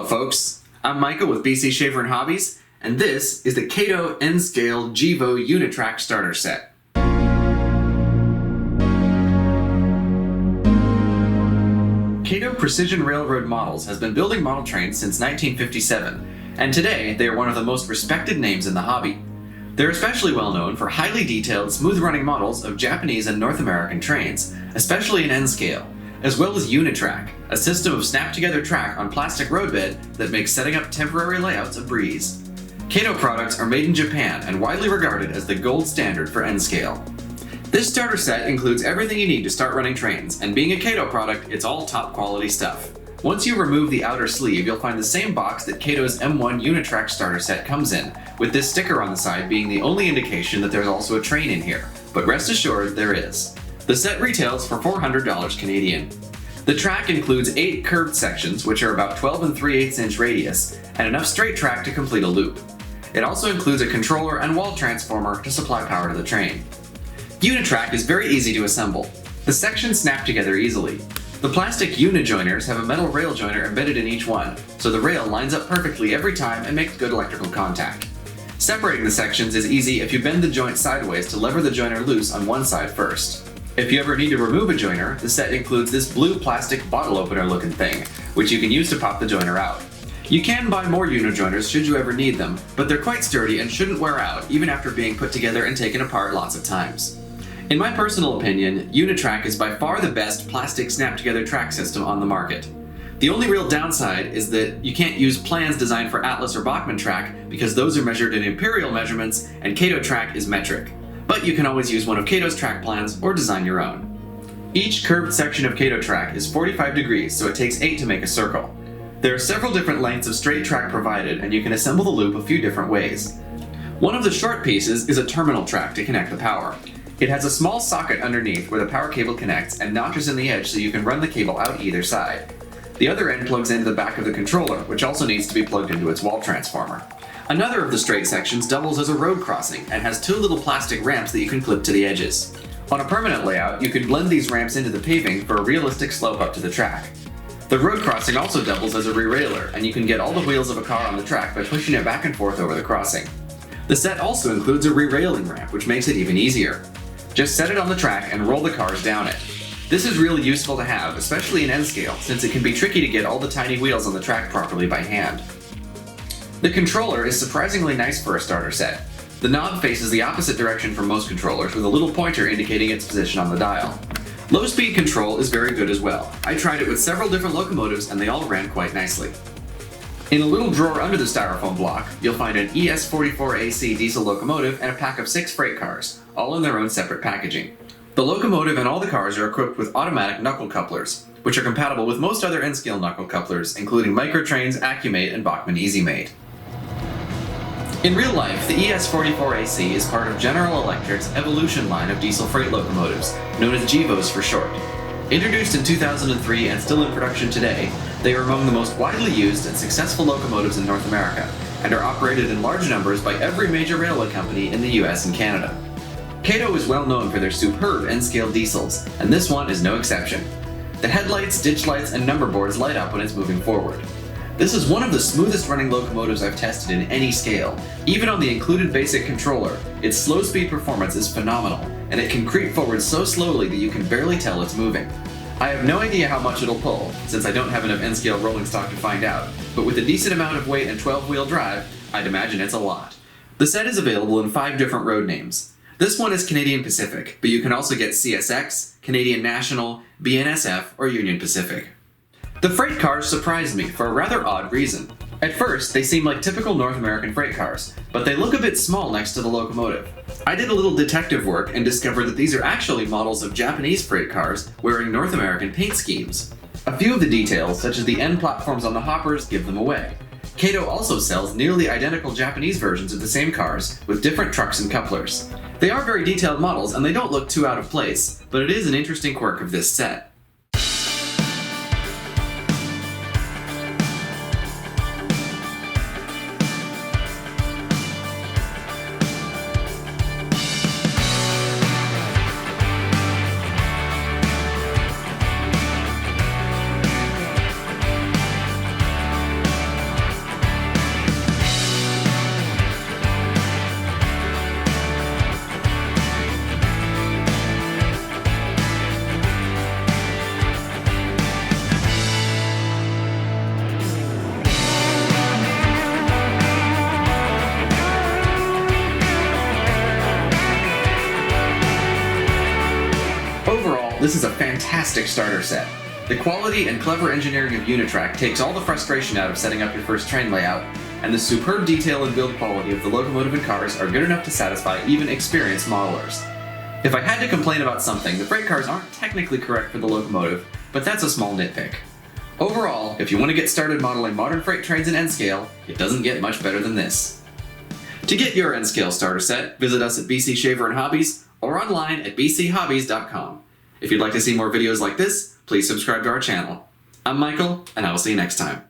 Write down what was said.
folks. I'm Michael with BC Shaver and Hobbies, and this is the Kato N-Scale GEVO Unitrack starter set. Kato Precision Railroad Models has been building model trains since 1957, and today they are one of the most respected names in the hobby. They're especially well known for highly detailed, smooth-running models of Japanese and North American trains, especially in N-Scale, as well as Unitrack, a system of snap-together track on plastic roadbed that makes setting up temporary layouts a breeze. Kato products are made in Japan and widely regarded as the gold standard for N-Scale. This starter set includes everything you need to start running trains, and being a Kato product, it's all top quality stuff. Once you remove the outer sleeve, you'll find the same box that Kato's M1 Unitrack starter set comes in, with this sticker on the side being the only indication that there's also a train in here. But rest assured, there is. The set retails for $400 Canadian. The track includes 8 curved sections, which are about 12 3/8 inch radius, and enough straight track to complete a loop. It also includes a controller and wall transformer to supply power to the train. Unitrack is very easy to assemble. The sections snap together easily. The plastic uni-joiners have a metal rail joiner embedded in each one, so the rail lines up perfectly every time and makes good electrical contact. Separating the sections is easy if you bend the joint sideways to lever the joiner loose on one side first. If you ever need to remove a joiner, the set includes this blue plastic bottle opener looking thing, which you can use to pop the joiner out. You can buy more uni-joiners should you ever need them, but they're quite sturdy and shouldn't wear out even after being put together and taken apart lots of times. In my personal opinion, Unitrack is by far the best plastic snap-together track system on the market. The only real downside is that you can't use plans designed for Atlas or Bachmann track because those are measured in imperial measurements and Kato track is metric. But you can always use one of Kato's track plans or design your own. Each curved section of Kato track is 45 degrees, so it takes 8 to make a circle. There are several different lengths of straight track provided, and you can assemble the loop a few different ways. One of the short pieces is a terminal track to connect the power. It has a small socket underneath where the power cable connects and notches in the edge so you can run the cable out either side. The other end plugs into the back of the controller, which also needs to be plugged into its wall transformer. Another of the straight sections doubles as a road crossing and has 2 little plastic ramps that you can clip to the edges. On a permanent layout, you could blend these ramps into the paving for a realistic slope up to the track. The road crossing also doubles as a re-railer, and you can get all the wheels of a car on the track by pushing it back and forth over the crossing. The set also includes a re-railing ramp, which makes it even easier. Just set it on the track and roll the cars down it. This is really useful to have, especially in N-Scale, since it can be tricky to get all the tiny wheels on the track properly by hand. The controller is surprisingly nice for a starter set. The knob faces the opposite direction from most controllers, with a little pointer indicating its position on the dial. Low-speed control is very good as well. I tried it with several different locomotives and they all ran quite nicely. In a little drawer under the styrofoam block, you'll find an ES44AC diesel locomotive and a pack of 6 freight cars, all in their own separate packaging. The locomotive and all the cars are equipped with automatic knuckle couplers, which are compatible with most other N-Scale knuckle couplers, including Microtrain's Accumate and Bachmann EasyMate. In real life, the ES44AC is part of General Electric's Evolution line of diesel freight locomotives, known as GEVOs for short. Introduced in 2003 and still in production today, they are among the most widely used and successful locomotives in North America, and are operated in large numbers by every major railway company in the US and Canada. Kato is well known for their superb N-Scale diesels, and this one is no exception. The headlights, ditch lights, and number boards light up when it's moving forward. This is one of the smoothest running locomotives I've tested in any scale. Even on the included basic controller, its slow speed performance is phenomenal, and it can creep forward so slowly that you can barely tell it's moving. I have no idea how much it'll pull, since I don't have enough N-Scale rolling stock to find out, but with a decent amount of weight and 12-wheel drive, I'd imagine it's a lot. The set is available in 5 different road names. This one is Canadian Pacific, but you can also get CSX, Canadian National, BNSF, or Union Pacific. The freight cars surprised me for a rather odd reason. At first, they seem like typical North American freight cars, but they look a bit small next to the locomotive. I did a little detective work and discovered that these are actually models of Japanese freight cars wearing North American paint schemes. A few of the details, such as the end platforms on the hoppers, give them away. Kato also sells nearly identical Japanese versions of the same cars with different trucks and couplers. They are very detailed models and they don't look too out of place, but it is an interesting quirk of this set. this is a fantastic starter set. The quality and clever engineering of Unitrack takes all the frustration out of setting up your first train layout, and the superb detail and build quality of the Locomotive and cars are good enough to satisfy even experienced modelers. If I had to complain about something, the freight cars aren't technically correct for the Locomotive, but that's a small nitpick. Overall, if you want to get started modeling modern freight trains in N-scale, it doesn't get much better than this. To get your N-scale starter set, visit us at BC Shaver & Hobbies or online at bchobbies.com. If you'd like to see more videos like this, please subscribe to our channel. I'm Michael, and I will see you next time.